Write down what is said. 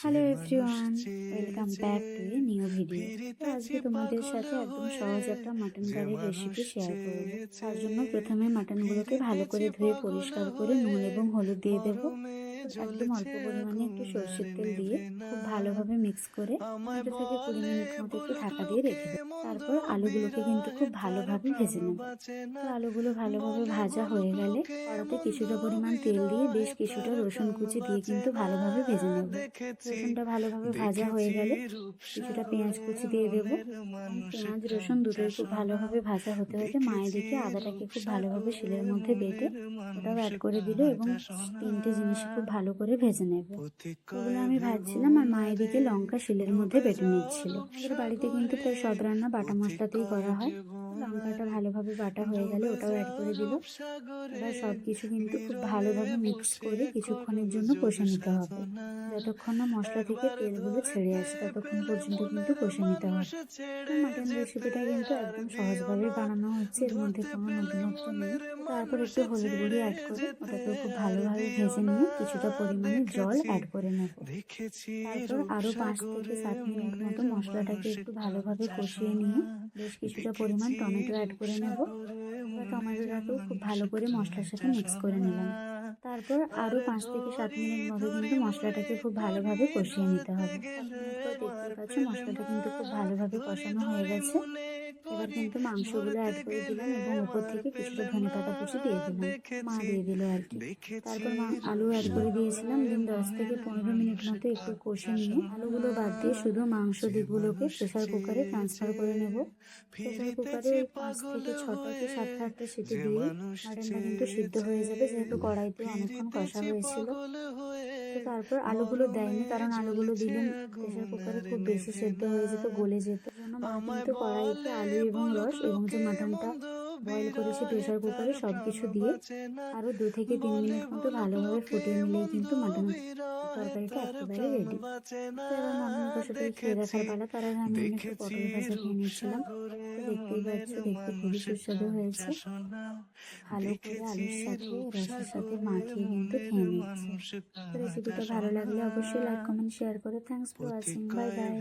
Hello everyone, welcome back to a new video. তো আজকে তোমাদের সাথে একদম সহজ একটা মাটন কারির রেসিপি শেয়ার করব। তার জন্য প্রথমে মাটনগুলোকে ভালো করে ধুয়ে পরিষ্কার করে নুন এবং হলুদ দিয়ে দেবো। একদম অল্প পরিমাণে একটু সরষের তেল দিয়ে খুব ভালোভাবে মিক্স করে 15 থেকে 20 মিনিট মতো একটু ঢাকা দিয়ে রেখে দেবো। তারপর আলুগুলোকে কিন্তু খুব ভালোভাবে ভেজে নেব। তো আলুগুলো ভালোভাবে ভাজা হয়ে গেলে কড়াতে কিছুটা পরিমাণ তেল দিয়ে বেশ কিছুটা রসুন কুচি দিয়ে কিন্তু ভালোভাবে ভেজে নেব। রসুনটা ভালোভাবে ভাজা হয়ে গেলে কিছুটা পেঁয়াজ কুচি দিয়ে দেবো। পেঁয়াজ রসুন দুটোই খুব ভালোভাবে ভাজা হতে হতে মায়ের দিকে আদাটাকে খুব ভালোভাবে শিলের মধ্যে বেটে ওটাও অ্যাড করে দিল এবং তিনটে জিনিস খুব ভালো করে ভেজে নেবে। ওগুলো আমি ভাজছিলাম আর মায়ের দিকে লঙ্কা শিলের মধ্যে বেটে নিচ্ছিল। আমাদের বাড়িতে কিন্তু প্রায় সব রান্না বাটা মশলাতেই করা হয়। লঙ্কাটা ভালোভাবে বাটা হয়ে গেলে ওটাও অ্যাড করে দিল। এবার সব কিছু কিন্তু খুব ভালোভাবে মিক্স করে কিছুক্ষণের জন্য কষে নিতে হবে। যতক্ষণ না মশলা থেকে তেলগুলো ছেড়ে আসে ততক্ষণ পর্যন্ত কিন্তু কষে নিতে হবে। মাটন রেসিপিটা কিন্তু একদম সহজভাবে বানানো হচ্ছে, এর মধ্যে কোনো নতুনত্ব নেই। তারপর একটু হলুদ গুঁড়ি অ্যাড করে ওটাকেও খুব ভালোভাবে ভেজে নিয়ে কিছুটা পরিমাণে জল অ্যাড করে নেব। তারপর আরও 5 থেকে 7 মিনিট মতো মশলাটাকে একটু ভালোভাবে কষিয়ে নিয়ে বেশ কিছুটা পরিমাণ টমেটো অ্যাড করে নেব। টমেটোটাকেও খুব ভালো করে মশলার সাথে মিক্স করে নিলাম। তারপর আরও 5 থেকে 7 মিনিট মতো কিন্তু মশলাটাকে খুব ভালোভাবে কষিয়ে নিতে হবে। 7 মিনিট পর দেখতেই পাচ্ছ মশলাটা কিন্তু খুব ভালোভাবে কষানো হয়ে গেছে। এবার কিন্তু মাংসগুলো অ্যাড করে দিলাম এবং উপর থেকে কিছুটা ধনেপাতা কুচি দিয়ে দিলাম, মা দিয়ে দিল আর কি। তারপর আলু অ্যাড করে দিয়েছিলাম। 10 থেকে 15 মিনিট মতো একটু কষে নিয়ে আলুগুলো বাদ দিয়ে শুধু মাংস দিকগুলোকে প্রেসার কুকারে ট্রান্সফার করে নেব। প্রেসার কুকারে 5 থেকে 6টা কি 7টা সিটি দিয়ে মাটনটা কিন্তু সিদ্ধ হয়ে যাবে, যেহেতু কড়াইতে অনেকক্ষণ কষা হয়েছিল। তো তারপর আলুগুলো দেয়নি, কারণ আলুগুলো দিলে প্রেসার কুকারে খুব বেশি সেদ্ধ হয়ে যেত, গলে যেত। জন্য মা কিন্তু কড়াইতে আলু এবং রস এবং যে মাটনটা বয়েল করেছি প্রেসার কুকারে সব কিছু দিয়ে আরও 2 থেকে 3 মিনিট মতো ভালোভাবে ফুটিয়ে নিলেই কিন্তু মাটন তরকারিটা একেবারে রেডি। তো এবার মাটন কষাটাই খেয়ে দেখার পালা। তার আগে আমি একটু পটল ভাজা খেয়ে নিচ্ছিলাম। তো দেখতেই পাচ্ছ, দেখতে খুবই সুস্বাদু হয়েছে। ভালো করে আলুর সাথে রসের সাথে মাখিয়ে কিন্তু খেয়ে নিচ্ছি। তো রেসিপিটা ভালো লাগলে অবশ্যই লাইক কমেন্ট শেয়ার করে। Thanks for watching, bye bye.